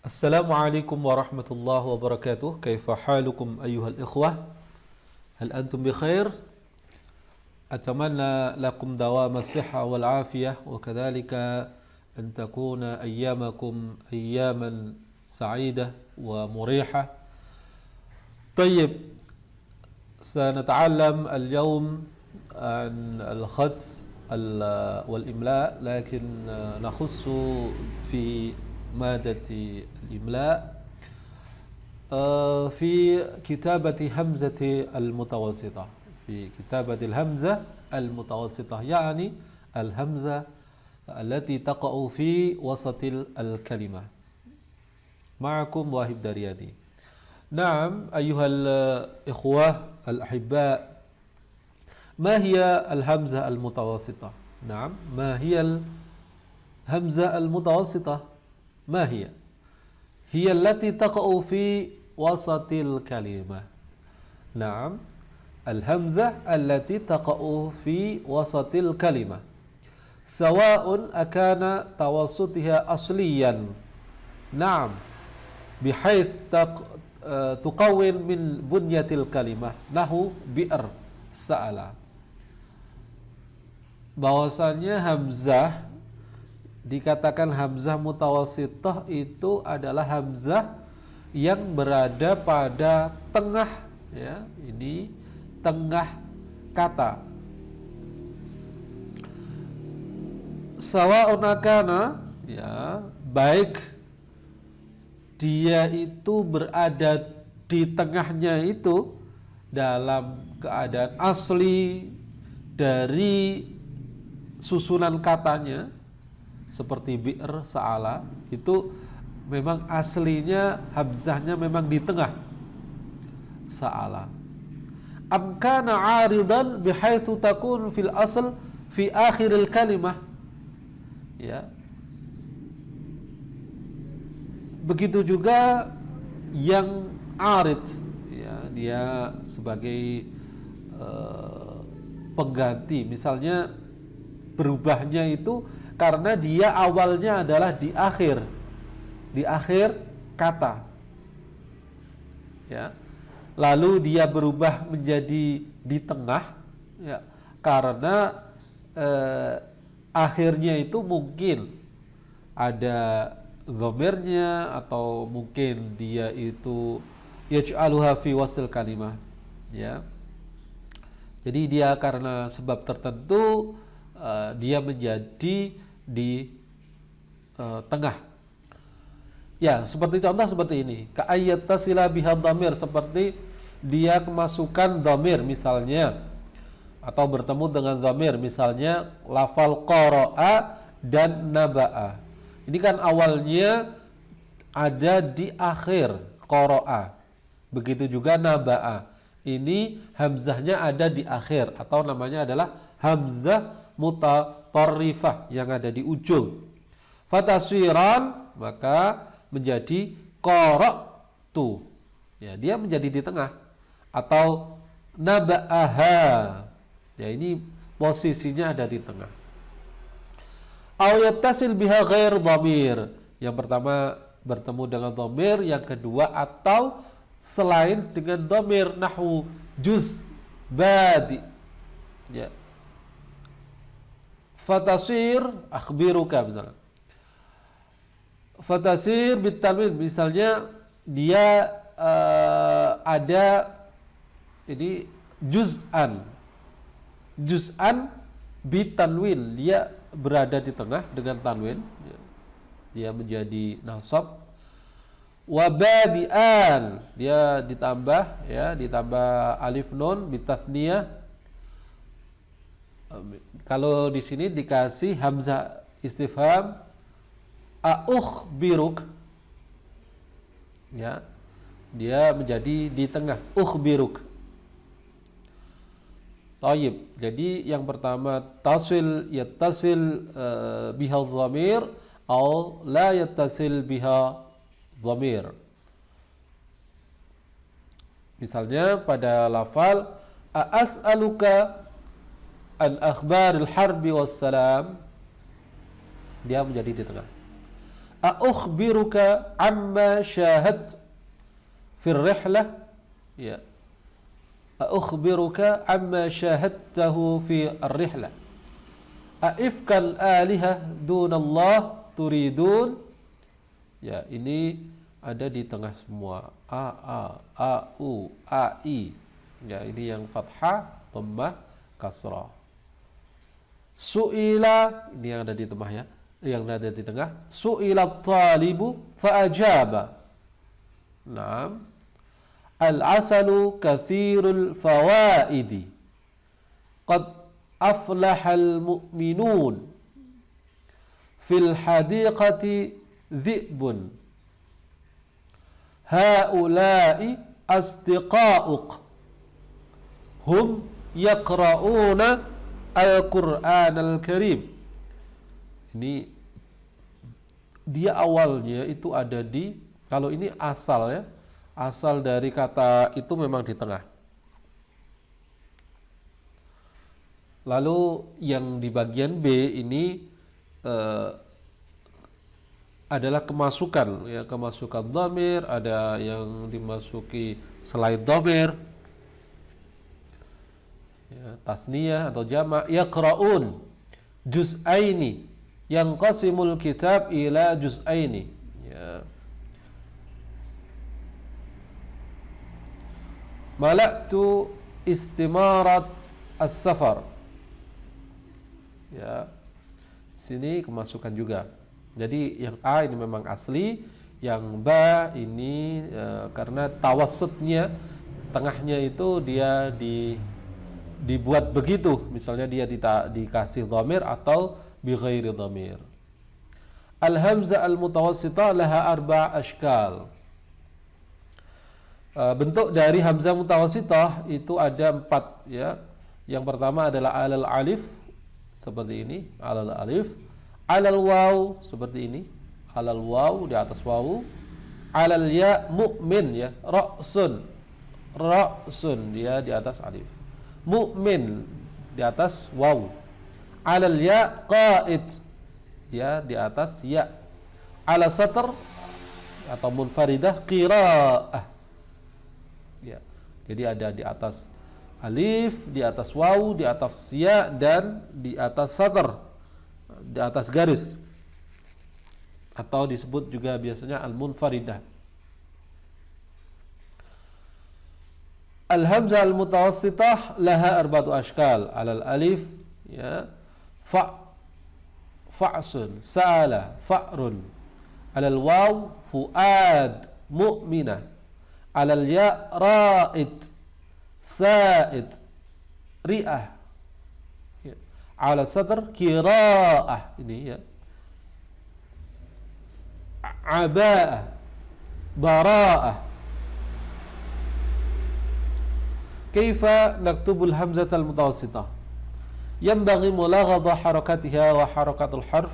Assalamualaikum warahmatullahi wabarakatuh. Kaifa halukum ayyuhal ikhwah? Hal antum bi khair? Atamanna lakum dawama as-sihha wal afiyah wa kadzalika an takuna ayyamakum ayyaman sa'idah wa murihah. طيب سنتعلم اليوم عن الخط والإملاء لكن نخص في مادة الإملاء في كتابة همزة المتوسطة في كتابة الهمزة المتوسطة يعني الهمزة التي تقع في وسط الكلمة. معكم واهب داريادي. نعم أيها الإخوة الأحباء، ما هي الهمزة المتوسطة؟ نعم، ما هي الهمزة المتوسطة؟ ما هي؟ هي التي تقع في وسط الكلمة. نعم، الهمزة التي تقع في وسط الكلمة سواء أكان توسطها أصليا، نعم، بحيث تكون من بنية الكلمة نحو bi'r sa'ala. Bahwasanya hamzah dikatakan hamzah mutawassithah itu adalah hamzah yang berada pada tengah, ya, ini tengah kata. Sawa'un akana, ya, baik dia itu berada di tengahnya itu dalam keadaan asli dari susunan katanya seperti bi'r sa'ala, itu memang aslinya hamzahnya memang di tengah sa'ala. Am kana 'aridan bihaitsu takun fil asl fi akhiril kalimah, ya. Begitu juga yang arid, ya, dia sebagai pengganti, misalnya berubahnya itu karena dia awalnya adalah di akhir kata, ya, lalu dia berubah menjadi di tengah, ya, karena akhirnya itu mungkin ada dhamirnya atau mungkin dia itu yaj'aluha fi wasl kalimah, ya. Jadi dia karena sebab tertentu dia menjadi di tengah. Ya, seperti contoh seperti ini. Ka ayyatasila biha dhamir, seperti dia kemasukan dhamir misalnya atau bertemu dengan dhamir misalnya lafal qara'a dan naba'a. Ini kan awalnya ada di akhir qara'a. Begitu juga naba'a. Ini hamzahnya ada di akhir atau namanya adalah hamzah mutatarrifah yang ada di ujung. Fataswiran, maka menjadi qara'tu. Ya, dia menjadi di tengah. Atau naba'aha. Ya, ini posisinya ada di tengah. Aw yattasil biha ghair dhamir. Yang pertama bertemu dengan dhamir, yang kedua atau selain dengan dhamir nahwu juz badi. Ya. Fatasir akhbiruka misalnya. Fatasir bitanwin, misalnya dia ada ini juz'an bitanwin, dia berada di tengah dengan tanwin, dia menjadi nasab. Wabadian, dia ditambah, ya, ditambah alif nun bitathniyah. Kalau di sini dikasih hamzah istifham ukhbiruk, ya, dia menjadi di tengah ukhbiruk. Tayyib. Jadi yang pertama yattasil biha dhamir atau la yattasil biha dhamir. Misalnya pada lafal as'aluka an akhbaril harbi wassalam, dia menjadi di tengah. A'ukhbiruka amma syahad fir rihlah, ya. A'ukhbiruka amma syahadtahu fi ar-rihlah. A'ifkal alihah dunallah turidun. Ya, ini ada di tengah semua. A, U, A, I. Ya, ini yang fathah, dhammah, kasrah. Su'ila, ini yang ada di tengah ya. Yang ada di tengah. Su'ila talibu fa'ajaba. Naam. Al-asalu kathirul fawaidi. Qad aflahal mu'minun. Fil hadiqati dhi'bun. Haula'i asdiqa'uq. Hum yaqra'una Al-Quran Al-Karim. Ini dia awalnya itu ada di, kalau ini asal ya, asal dari kata itu memang di tengah. Lalu yang di bagian B ini adalah kemasukan, ya, kemasukan dhamir, ada yang dimasuki selain dhamir, ya, tasniyah atau jamak. Yaqra'un juz'aini, yang qasimul kitab ila juz'aini, ya. Malaktu istimarat as-safar, ya. Sini kemasukan juga. Jadi yang A ini memang asli, yang ba ini karena tawassutnya, tengahnya itu dia dibuat begitu, misalnya dia dikasih dhamir atau bi ghairi dhamir. Al-hamzah al-mutawassithah laha arba' ashkal. Bentuk dari hamzah mutawassithah itu ada 4, ya. Yang pertama adalah alal alif, seperti ini, alal alif. Alal waw, seperti ini, alal waw, di atas waw. Alal ya, mu'min, ya, ra'sun, ra'sun, dia di atas alif. Mu'min, di atas waw. Alal ya, qa'id, ya, di atas ya. Ala satr atau munfaridah, qira'ah, ya. Jadi ada di atas alif, di atas waw, di atas ya, dan di atas satr, di atas garis, atau disebut juga biasanya al-munfaridah. Al-hamzah al-mutawassithah laha arba'atu ashkal. Alal alif, ya, fa'sun, sa'ala, fa'run. Alal waw, fu'ad, mu'minah. Alal ya, ra'id, sa'id, ri'ah. Ala sadr, kira'ah, ini, ya. Aba'ah, bara'ah. Kaifa naktubul hamzah al-mutawassithah? Yanbaghi mulaghadha harakatiha wa harakatul harf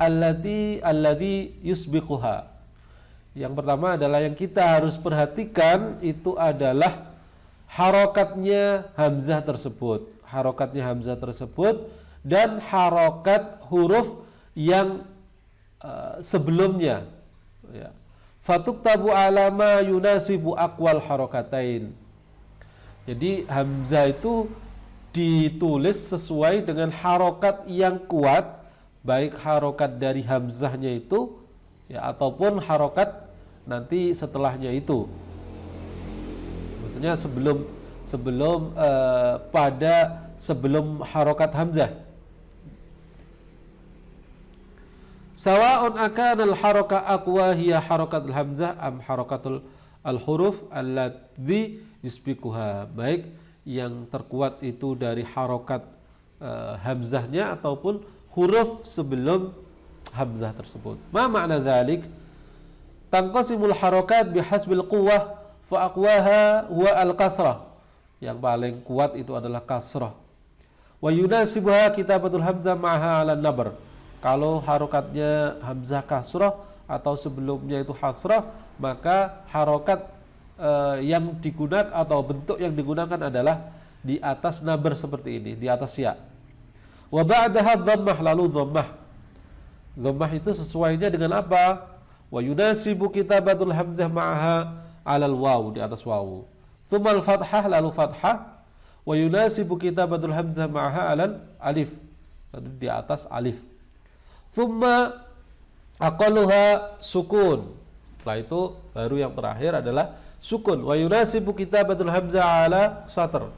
alladhi yusbiquha. Yang pertama adalah yang kita harus perhatikan itu adalah harokatnya hamzah tersebut, harokatnya hamzah tersebut dan harokat huruf yang sebelumnya, ya. Fatuktabu alama yunasibu aqwal harokatain. Jadi hamzah itu ditulis sesuai dengan harokat yang kuat, baik harokat dari hamzahnya itu, ya, ataupun harokat nanti setelahnya itu. Maksudnya sebelum harokat hamzah. Sawa'un akana al-haraka aqwa hiya harakatul hamzah am harakatul al-huruf alladhi yusbiquha. Baik yang terkuat itu dari harokat hamzahnya ataupun huruf sebelum hamzah tersebut. Ma makna dzalik? Tanqasimul harakat bihasbil quwwah fa aqwaha huwa al-kasrah. Yang paling kuat itu adalah kasrah. Wa yunasibuha kitabatul hamzah ma'aha 'ala an-nabr. Kalau harokatnya hamzah kasrah atau sebelumnya itu hasrah, maka harokat yang digunakan atau bentuk yang digunakan adalah di atas nabr seperti ini, di atas ya. Wa ba'daha dhammah, lalu dhammah. Dhammah itu sesuainya dengan apa? Wa yunasibu kitabatul hamzah ma'aha 'alal waw, di atas wawu. Tsumma al-fathah, lalu fathah. Wa yunasibu kitabatul hamzah ma'aha 'alal alif, lalu di atas alif. Tsumma aqalluha sukun. Setelah itu baru yang terakhir adalah sukun. Wa yunasibu kitabatul hamzah 'ala satr.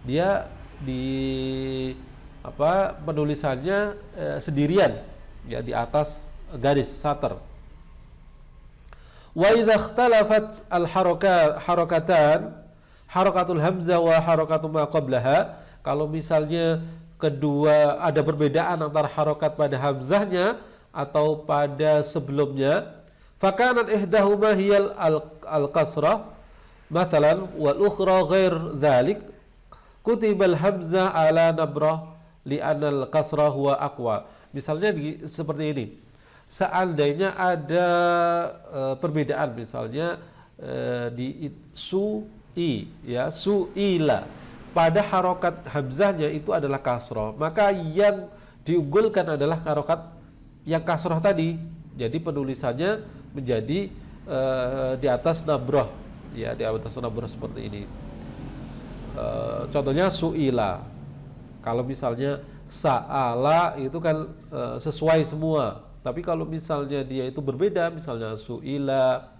Dia di penulisannya sendirian, ya, di atas garis satr. Wa idza ikhtalafat al harakatan, harakatul hamzah wa harakatu ma qablaha, kalau misalnya kedua ada perbedaan antara harokat pada hamzahnya atau pada sebelumnya, fakanat ihdahuma hiyal al kasrah mathalan wal ukhra ghair dzalik, kutibal hamzah ala nabrah li'anal kasrah huwa aqwa. Misalnya seperti ini. Seandainya ada perbedaan, misalnya di su'i, ya, su'ila, pada harokat hamzahnya itu adalah kasrah, maka yang diunggulkan adalah harokat yang kasrah tadi. Jadi penulisannya menjadi di atas nabrah, ya, di atas nabrah seperti ini. Contohnya su'ila. Kalau misalnya sa'ala itu kan sesuai semua. Tapi kalau misalnya dia itu berbeda, misalnya su'ila,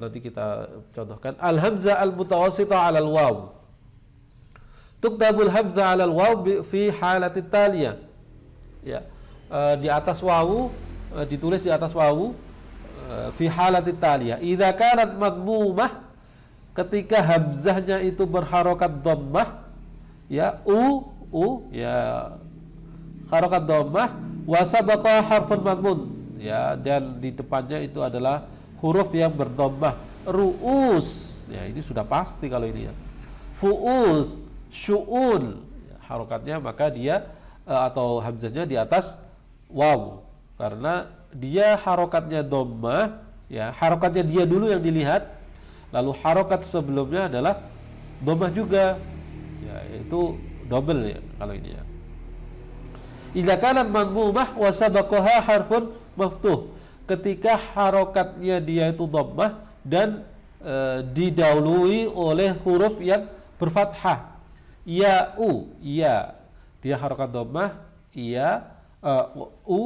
nanti kita contohkan al-hamzah al-mutawassita 'alal waw. Tuktabul hamzah 'alal waw fi halatit taliyah. Ya. Di atas wawu, ditulis di atas wawu fi halatit taliyah. Idza kanat madmumah, ketika hamzahnya itu berharokat dhammah, ya, ya, harokat dhammah, wa sabaqa harfun madmun, ya, dan di depannya itu adalah huruf yang berdhammah. Ru'us, ya, ini sudah pasti kalau ini, ya. Fu'us, syu'un, ya, harokatnya maka dia atau hamzahnya di atas waw, karena dia harokatnya dhammah, ya, harokatnya dia dulu yang dilihat, lalu harokat sebelumnya adalah dhammah juga, ya, itu double, ya, kalau ini, ya. Idza kanat madmumah wa sabaqaha harfun maftuh, ketika harokatnya dia itu dhammah dan didahului oleh huruf yang berfathah. Ya'u, ya, dia harokat dhammah, ya,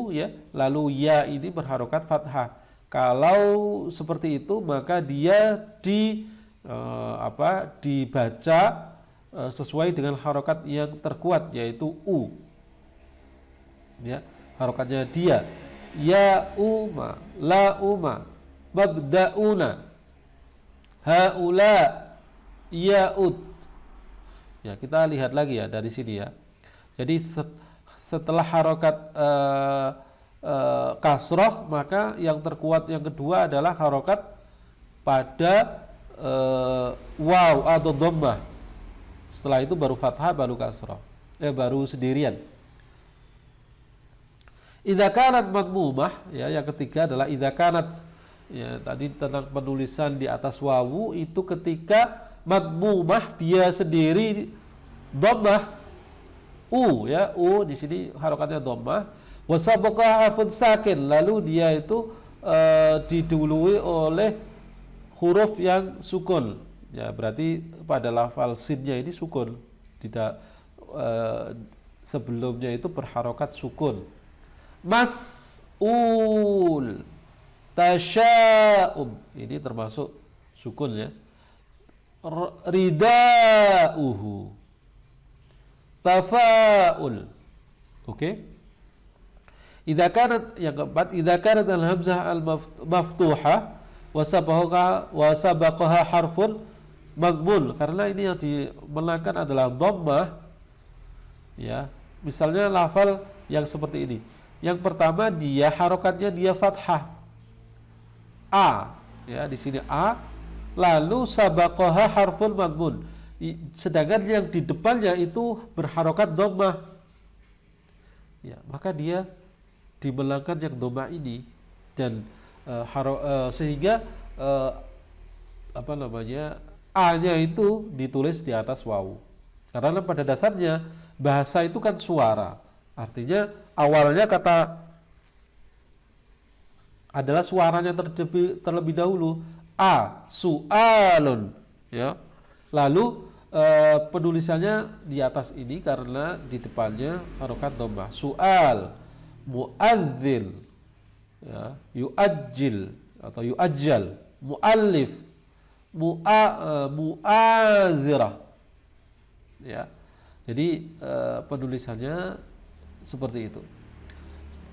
ya, lalu ya ini berharokat fathah. Kalau seperti itu maka dia dibaca sesuai dengan harokat yang terkuat, yaitu ya, harokatnya dia. Ya uma, la uma, mabda'una, haula, ya'ud. Ya, kita lihat lagi, ya, dari sini, ya. Jadi setelah harokat kasroh, maka yang terkuat yang kedua adalah harokat pada waw atau dhammah. Setelah itu baru fathah, baru kasroh, baru sendirian. Idza kanat madmumah, ya, yang ketiga adalah idza kanat, ya, tadi tentang penulisan di atas wawu itu ketika madmumah dia sendiri dhammah, ya, di sini harokatnya dhammah, wa sabaqa harfun sakin, lalu dia itu didului oleh huruf yang sukun, ya, berarti pada lafal sinnya ini sukun, tidak sebelumnya itu berharokat sukun. Mas'ul, tasya'um, ini termasuk sukun, ya. Rida'uhu, tafa'ul. Oke. Idza kanat, yang keempat, idza kanat al-hamzah al-maftuhah wa sabaqaha harfun madmul, karena ini yang dimenangkan adalah dhammah, ya. Misalnya lafal yang seperti ini. Yang pertama dia harokatnya dia fathah, a, ya, di sini a, lalu sabaqaha harfun madmun, sedangkan yang di depannya itu berharokat dhammah, ya, maka dia dimenangkan yang dhammah ini, dan sehingga a-nya itu ditulis di atas wawu, karena pada dasarnya bahasa itu kan suara. Artinya awalnya kata adalah suaranya terlebih dahulu, a, su'alun, ya. Lalu penulisannya di atas ini karena di depannya harokat dhammah. Su'al, mu'adzil, ya, yu'ajjil atau yu'ajjal, mu'allif, mu'azirah, ya. Jadi penulisannya seperti itu.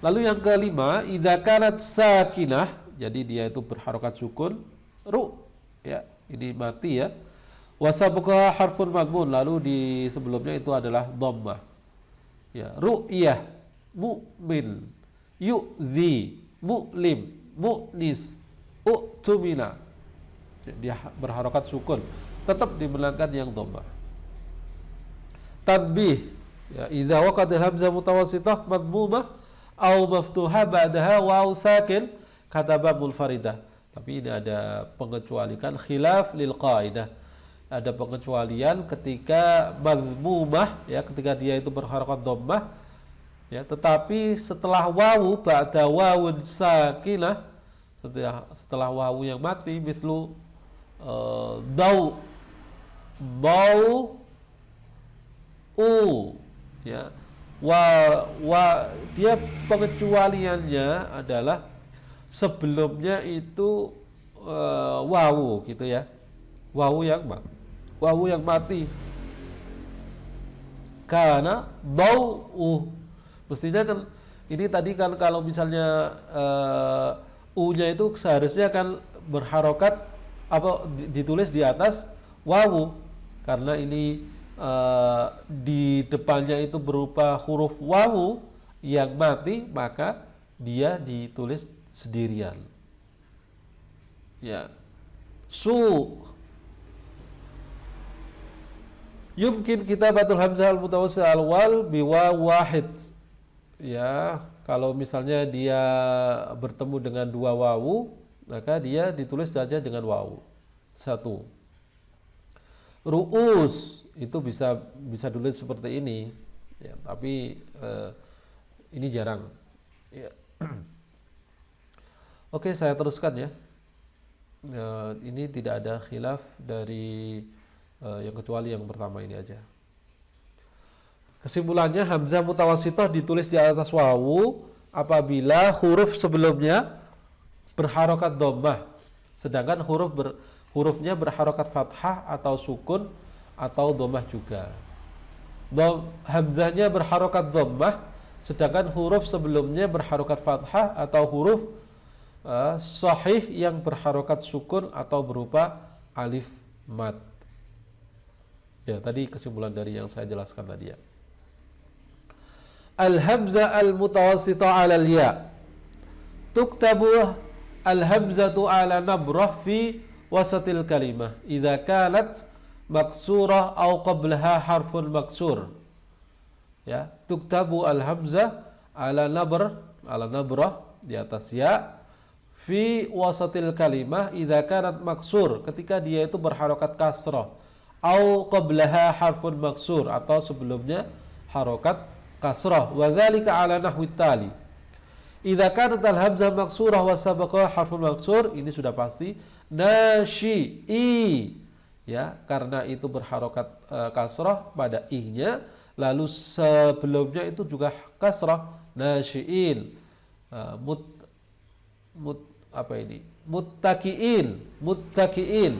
Lalu yang kelima, idza kanat sakinah, jadi dia itu berharokat sukun, ru, ya, ini mati ya. Wasabuqah harfun madmun, lalu di sebelumnya itu adalah dhammah. Ya, ru'yah, mu'min, yu'dhi, mu'lim, mu'nis, u'tumina. Dia berharokat sukun, tetap dimenangkan yang dhammah. Tanbih, ya, idza waqa'at hamzah mutawassithah madmumah aw maftuhah ba'daha waw sakin kataba munfaridah. Tapi ini ada pengecualian, khilaf lil qaidah. Ada pengecualian ketika madmumah, ya, ketika dia itu berharokat dhammah, ya, tetapi setelah wawu ba'da wawun sakinah, setelah wawu yang mati, mislu dau, ya, dia pengecualiannya adalah sebelumnya itu wawu, gitu ya, wawu yang mati, karena mestinya kan ini tadi kan kalau misalnya u-nya itu seharusnya kan berharokat apa ditulis di atas wawu, karena ini di depannya itu berupa huruf wawu yang mati, maka dia ditulis sendirian. Ya, yumkin kitabatul hamzah al-mutawassil al-wal biwa wahid. Ya, kalau misalnya dia bertemu dengan dua wawu, maka dia ditulis saja dengan wawu satu. Ru'us itu bisa ditulis seperti ini, ya, tapi ini jarang. Ya. Oke, saya teruskan ya. Ini tidak ada khilaf dari yang kecuali yang pertama ini aja. Kesimpulannya, hamzah mutawassithah ditulis di atas wawu apabila huruf sebelumnya berharokat dhammah, sedangkan hurufnya berharokat fathah atau sukun atau dhammah juga. Hamzahnya berharokat dhammah, sedangkan huruf sebelumnya berharokat fathah atau huruf sahih yang berharokat sukun atau berupa alif mad. Ya, tadi kesimpulan dari yang saya jelaskan tadi ya. Al-hamzah al-mutawassithah 'ala al-ya. Tuktabu al-hamzatu 'ala nabrah fi wasatil kalimah idza kanat maksurah aw qablaha harfun maksur. Ya, tuktabu al-hamzah 'ala nabrah di atas ya fi wasatil kalimah idza kanat maksur, ketika dia itu berharokat kasrah, au qablaha harfun maksur, atau sebelumnya harokat kasrah. Wa dzalika ala nahwi tali. Idza kanat al-hamzah maksurah wa sabaqa harfun maksur, ini sudah pasti nasyi'i, ya, karena itu berharokat kasrah pada i-nya, lalu sebelumnya itu juga kasrah, nasyi'in, muttaqiin,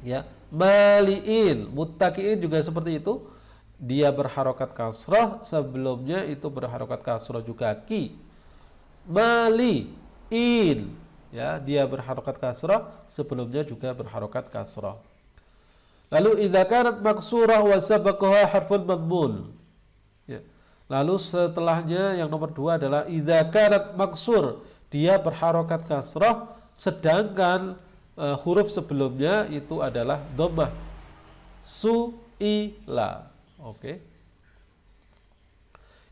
ya, maliin. Muttaqiin juga seperti itu, dia berharokat kasrah, sebelumnya itu berharokat kasrah juga ki. Maliin, ya, dia berharokat kasrah, sebelumnya juga berharokat kasrah. Lalu idza kanat maksurah wa sabaqaha harfun madmun, ya. Lalu setelahnya yang nomor 2 adalah idza kanat maksur, dia berharokat kasrah, sedangkan huruf sebelumnya itu adalah dhammah. Su'ila. Oke.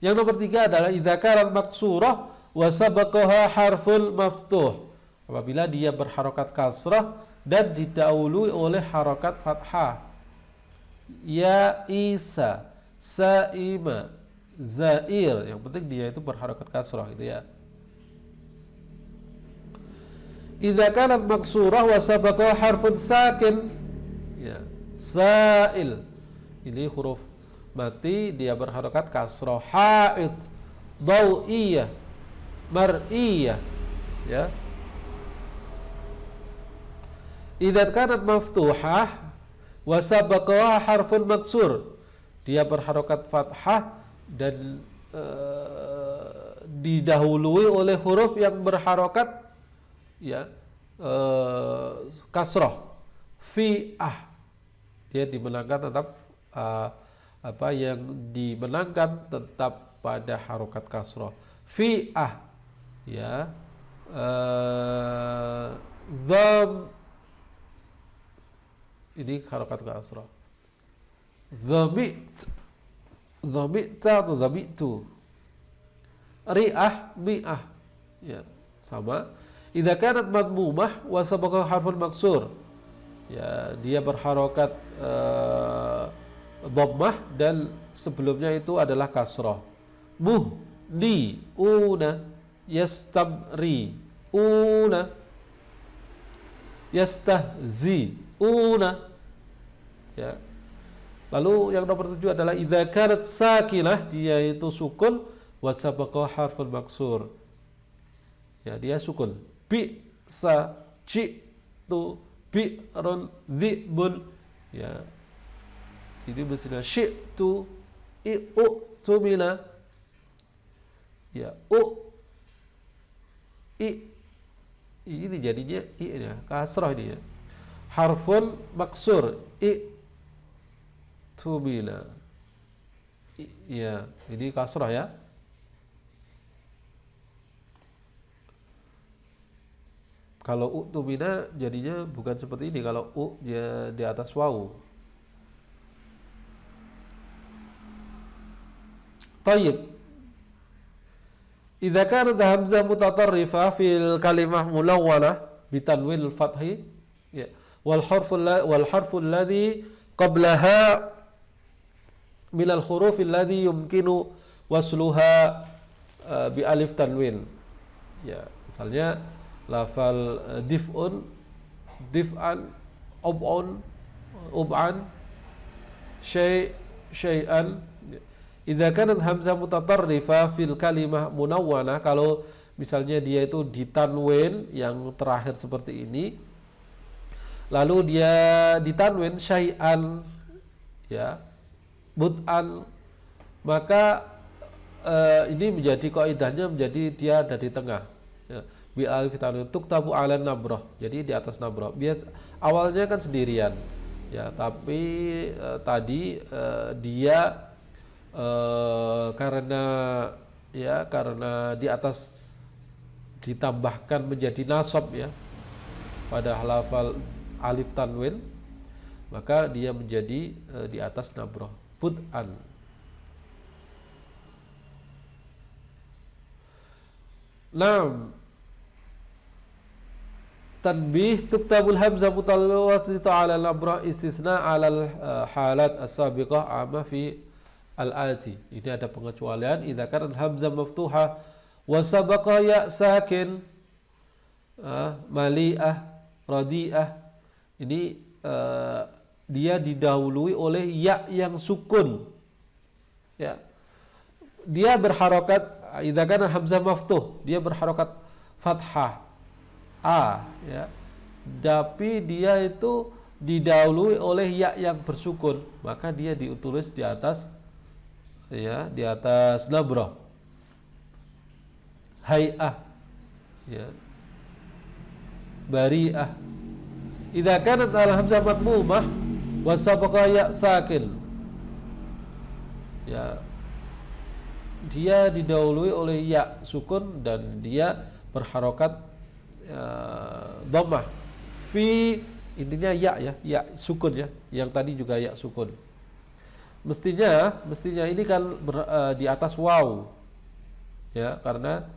Yang nomor 3 adalah idza kanat maksurah wa sabaqaha harful maftuh, apabila dia berharokat kasrah dan didahului oleh harokat fathah. Ya Isa, Saima, Zair, yang penting dia itu berharokat kasrah, itu ya. idza kanat maksurah wa sabaqa harfun sakin, ya, sa'il. Ini huruf mati, dia berharokat kasrah. Haid, dawiyah, mar'iyah, ya. Idza kanat maftuhah wa sabaqa harfun maksur, dia berharokat fathah dan didahului oleh huruf yang berharokat, ya, kasrah. Fi'ah, dia dimenangkan tetap yang dimenangkan tetap pada harokat kasrah. Fi'ah, ya. Dham, ini harokat kasrah. Dhami'ta atau dhami'tu. Ri'ah, mi'ah, ya, sama. Idza kanat madmumah wa sabaqa harfun maksur, ya, dia berharokat dhammah dan sebelumnya itu adalah kasrah. Muhdi, una, yastamri, una, yastahzi, una, ya. Lalu yang nomor 7 adalah idza kanat sakinah, dia itu sukun, wa sabaqa harfun maksur, ya, dia sukun. Bi sa ci tu bi'run dhibun, ya, ini mestinya syi'tu i'tumila, ya, ini jadinya i ya, kasrah ini, ya. Harfun maksur, i'tumila, ya, ini kasrah, ya. Kalau u'tumina jadinya bukan seperti ini, kalau dia di atas wawu. Tayyib. Idza kanat hamzah mutatarrifah fil kalimah mulawwanah bitanwil fathi, ya, wal harfu alladhi qablaha min al huruf alladhi yumkinu wasluha bi alif tanwin, ya, misalnya lafal dif'un, dif'an, ub'an, syai'an. Idza kanat hamzah mutatarrifah fil kalimah munawwanah, kalau misalnya dia itu ditanwin yang terakhir seperti ini, lalu dia ditanwin syai'an, ya, bud'an, maka ini menjadi kaidahnya menjadi dia ada di tengah, ya. Bi alif tanwin tuktabu ala nabrah, jadi di atas nabrah. Awalnya kan sendirian, ya, tapi tadi dia karena di atas ditambahkan menjadi nasab, ya, pada lafal alif tanwin, maka dia menjadi di atas nabrah, bud'an. Naam. Tanbih, tuktabul hamzah mutawwassitah ala al-nabrah istisna ala al-halat as-sabiqah amma fi al-ati. Ini ada pengecualian idza kanat hamzah maftuhah wa sabaqa ya sakin, mali'ah, radi'ah. Ini dia didahului oleh ya yang sukun, ya. Dia berharokat idza kanat hamzah maftuh, dia berharokat fathah ya, tapi dia itu didahului oleh ya yang bersukun, maka dia ditulis di atas, ya, di atas nabrah. Hay'ah, ya, bari'ah. Idza kanat al-hamzah madmumah wa sabaqa ya sakin, ya, dia didahului oleh ya sukun dan dia berharokat dhammah. Fi, intinya ya sukun, ya, yang tadi juga ya sukun. Mestinya ini kan di atas waw, ya, karena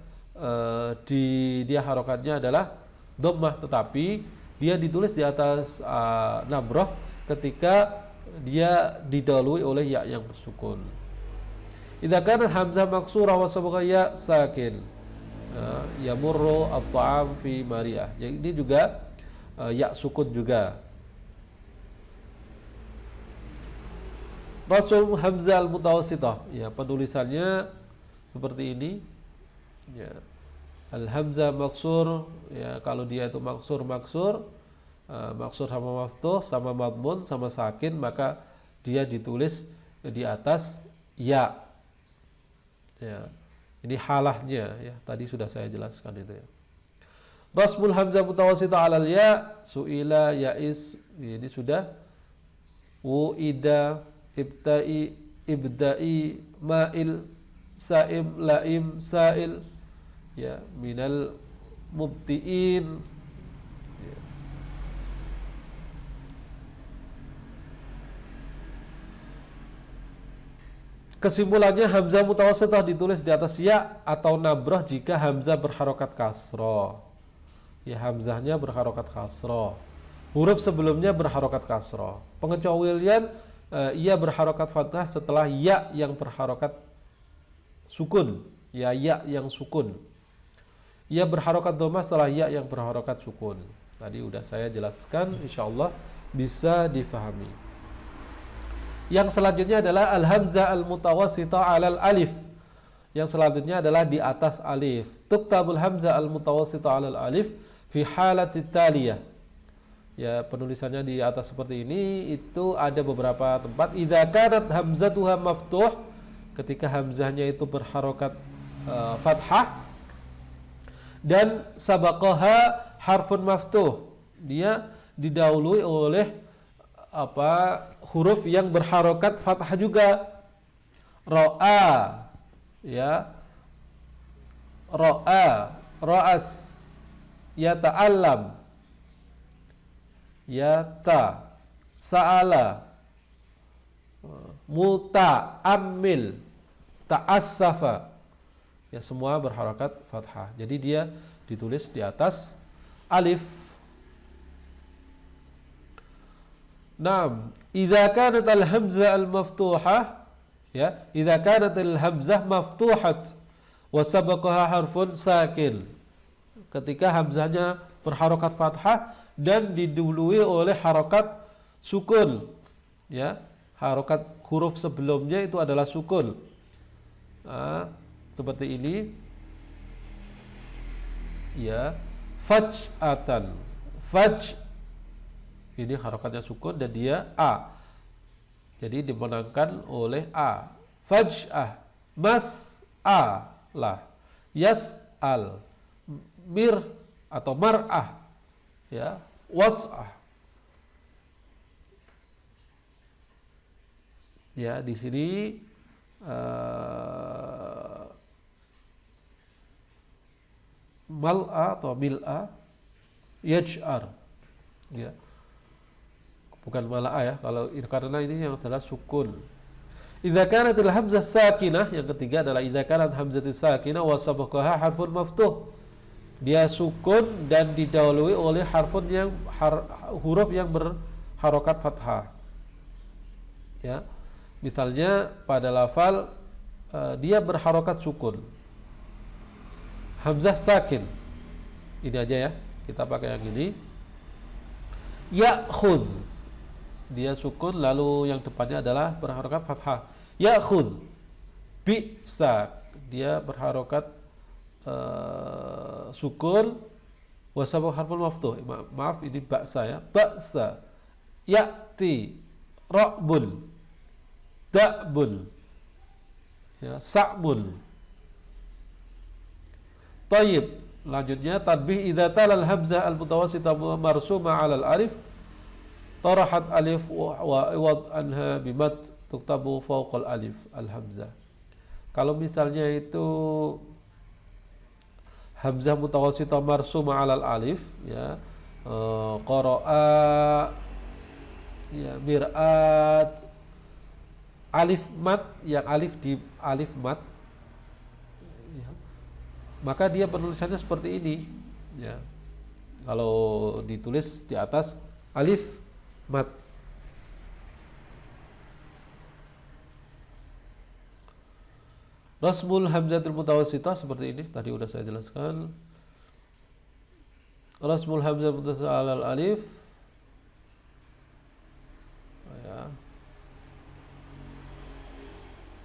dia harokatnya adalah dhammah, tetapi dia ditulis di atas nabrah ketika dia didahului oleh ya yang bersukun. Idza kanat hamzah maksurah wa sabaqa ya sakin, yamurru at-ta'am fi Maria. Jadi ini juga ya sukun juga. Rasul hamzah al-mutawassithah, ya penulisannya seperti ini, ya. Al-hamzah maksur, ya kalau dia itu maksur maksur sama maftuh sama madmun sama sakin, maka dia ditulis di atas ya. Ya. Ini halahnya, ya. Tadi sudah saya jelaskan itu, ya. Rasmul hamzah mutawassithah 'alal ya, su'ila, ya'is, ini sudah. Wu'ida, ibda'i, ma'il, sa'im, la'im, sa'il, ya, minal mubti'in, ya. Kesimpulannya, hamzah mutawassithah ditulis di atas ya atau nabrah jika hamzah berharokat kasroh. Ya, hamzahnya berharokat kasroh. Huruf sebelumnya berharokat kasroh. Pengecualian ia berharokat fathah setelah ya yang berharokat sukun, ya yang sukun. Ia berharokat dhammah setelah ya yang berharokat sukun. Tadi udah saya jelaskan, insyaallah bisa difahami. Yang selanjutnya adalah al-hamzah al-mutawassithah 'alal alif. Yang selanjutnya adalah di atas alif. Tuktabul hamzah al-mutawassithah 'alal alif fi halatit taliyah. Ya, penulisannya di atas seperti ini. Itu ada beberapa tempat. Idza kanat hamzatuha maftuh, ketika hamzahnya itu berharokat fathah, dan sabaqaha harfun maftuh, dia didahului oleh huruf yang berharokat fathah juga. Ra'a, ya, ra'a, ra'as, yata'allam, yata, sa'ala, muta'ammil, ta'assafa, ya semua berharokat fathah. Jadi dia ditulis di atas alif. Naam, idza kanat al-hamzah al-maftuhah, ya, idza kanat al-hamzah maftuhat wa sabaqaha harfun sakin. Ketika hamzahnya berharokat fathah dan didahului oleh harokat sukun, ya, harokat huruf sebelumnya itu adalah sukun. Seperti ini, ya, faj'atan, faj, ini harokatnya sukun dan dia a, jadi dimenangkan oleh a. Faj'ah, mas'alah, yas'al, mir atau mar'ah, ya, wat'ah. Ya, di sini mal'a atau mil'a, yaj'ar, ya, bukan mala'a, ya, kalau karena ini yang salah sukun. Idza kanatil hamzah sakinah, yang ketiga adalah idza kanat hamzatus sakinah wa sabaqaha harfun maftuh, dia sukun dan didahului oleh huruf yang berharokat fathah. Ya, misalnya pada lafal dia berharokat sukun, hamzah sakin, ini aja, ya, kita pakai yang ini. Ya'khudh, dia sukun lalu yang depannya adalah berharokat fathah. Ya'khudh, bi'sa, dia berharokat sukun, wasabah harful maftuh, maaf ini ba'sa, ya, ba'sa. Ya'ti, ra'bun, da'bun, ya, sa'bun. Tayyib, lanjutnya tadbih idza talal hamzah al-mutawassithah marsuma 'alal alif tarahat alif wa iwad anha bimat tuktabu fawqal alif al-hamzah. Kalau misalnya itu hamzah mutawassithah marsuma 'alal alif, ya, qara'a, ya, mir'at, alif mat, yang alif di alif mat, ya, maka dia penulisannya seperti ini, ya, kalau ditulis di atas alif mat. Rasmul hamzatul mutawassithah seperti ini, tadi udah saya jelaskan. Rasmul hamzatul mutawassithah alal alif. Ya.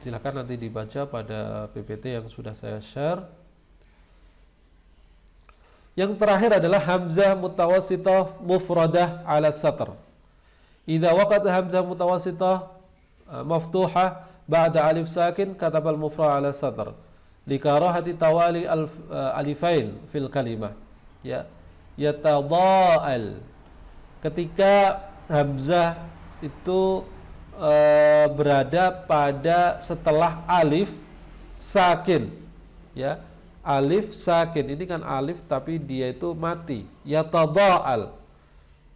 Silakan nanti dibaca pada PPT yang sudah saya share. Yang terakhir adalah hamzah mutawassithah mufradah ala satr. Idza waqat hamzah mutawassithah maftuhah ba'da alif sakin katabal mufrad ala satr likarahati tawali alifain fil kalimah. Ya, yatada'al, ketika hamzah itu berada pada setelah alif sakin, ya, alif sakin ini kan alif tapi dia itu mati, yatada'al,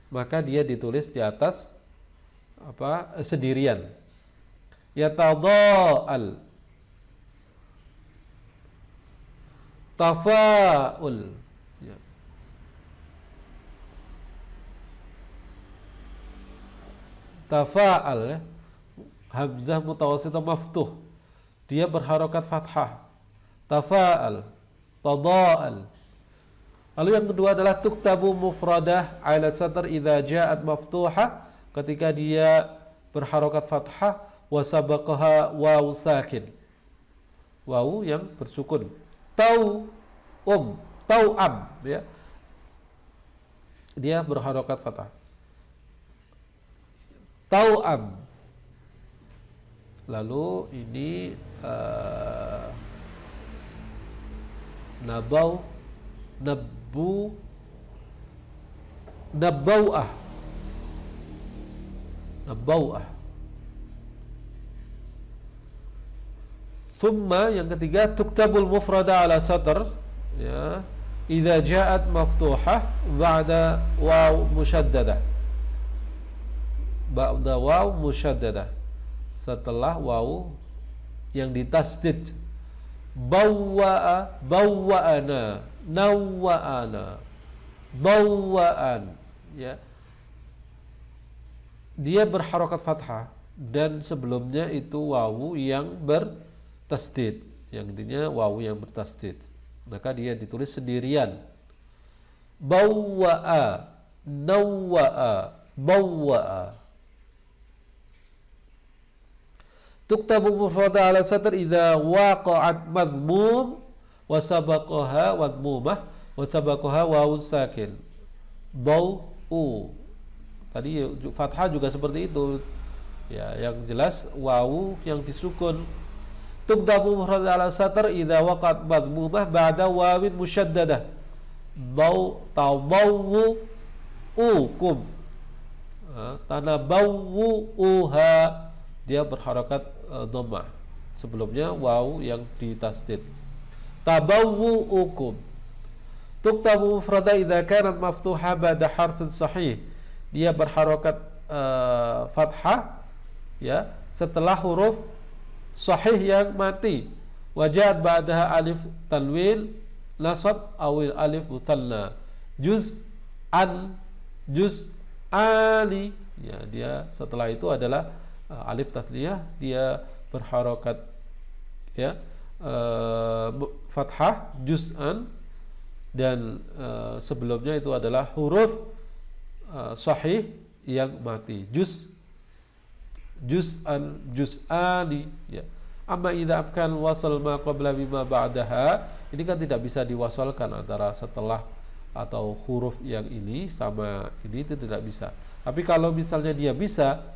maka dia ditulis di atas sendirian. Yatada'al, tafa'ul, ya. Tafa'al, ya. Hamzah mutawassithah maftuh, dia berharokat fathah. Tafa'al, tada'al. Lalu yang kedua adalah tuktabu mufradah ala satr idza ja'at maftuhah, ketika dia berharokat fathah wa sabaqaha waw sakin, waw yang bersukun. Tau'am, ya, dia berharokat fathah. Tau'am. Lalu ini nabbau'ah. Thumma, yang ketiga, tuktabul mufrada ala satr, ya, idza ja'at maftuhah ba'da waw musyaddadah. Ba'da waw musyaddadah, setelah waw yang ditasdid. Bawwa'a, bawwa'ana, nawwa'ana, bawwa'an, ya, dia berharokat fathah dan sebelumnya itu wawu yang bertasdid, yang intinya wawu yang bertasdid, maka dia ditulis sendirian. Bawwa'a, nawwa'a, bawwa'a. Tuktabu mufrada ala satr idza waqa'at madmum wa sabaqaha wadmumah wa sabaqaha wawu sakin. Daw'u. Tadi fathah juga seperti itu. Ya, yang jelas wawu yang disukun. Tuktabu mufrada ala satr idza waqa'at madmumah ba'da wawin musyaddadah. Tawawwu ukum. Tanabawwuha, dia berharakat dhammah. Sebelumnya waw yang ditasdid. Tabawwu'ukum. Tuktabu mufrada idza kanat maftuha ba'da harfin sahih. Dia berharakat fathah, ya, setelah huruf sahih yang mati. Wajad ba'daha alif tanwin nasab awil alif muthanna. Juz'an, juz'ani, ya, dia setelah itu adalah alif tathniyah, dia berharokat, ya, fathah juz'an, dan sebelumnya itu adalah huruf sahih yang mati. Juz'an, juz'ani, ya. Amma idza amkan wasal ma qabla bima ba'daha, ini kan tidak bisa diwasalkan antara setelah atau huruf yang ini sama ini, itu tidak bisa. Tapi kalau misalnya dia bisa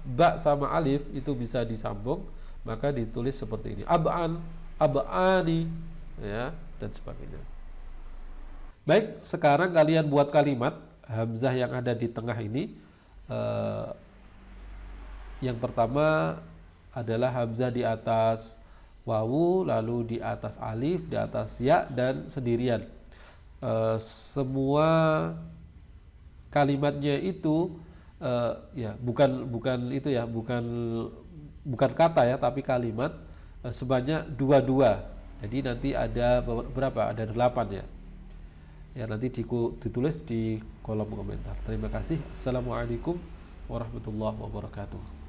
ba sama alif itu bisa disambung, maka ditulis seperti ini. Ab'an, ab'ani, ya, dan sebagainya. Baik, sekarang kalian buat kalimat hamzah yang ada di tengah ini. Yang pertama adalah hamzah di atas wawu, lalu di atas alif, di atas ya, dan sendirian. Semua kalimatnya itu ya, bukan itu ya, bukan kata ya, tapi kalimat sebanyak dua. Jadi nanti ada berapa? Ada 8 ya. Ya, nanti ditulis di kolom komentar. Terima kasih. Assalamualaikum warahmatullahi wabarakatuh.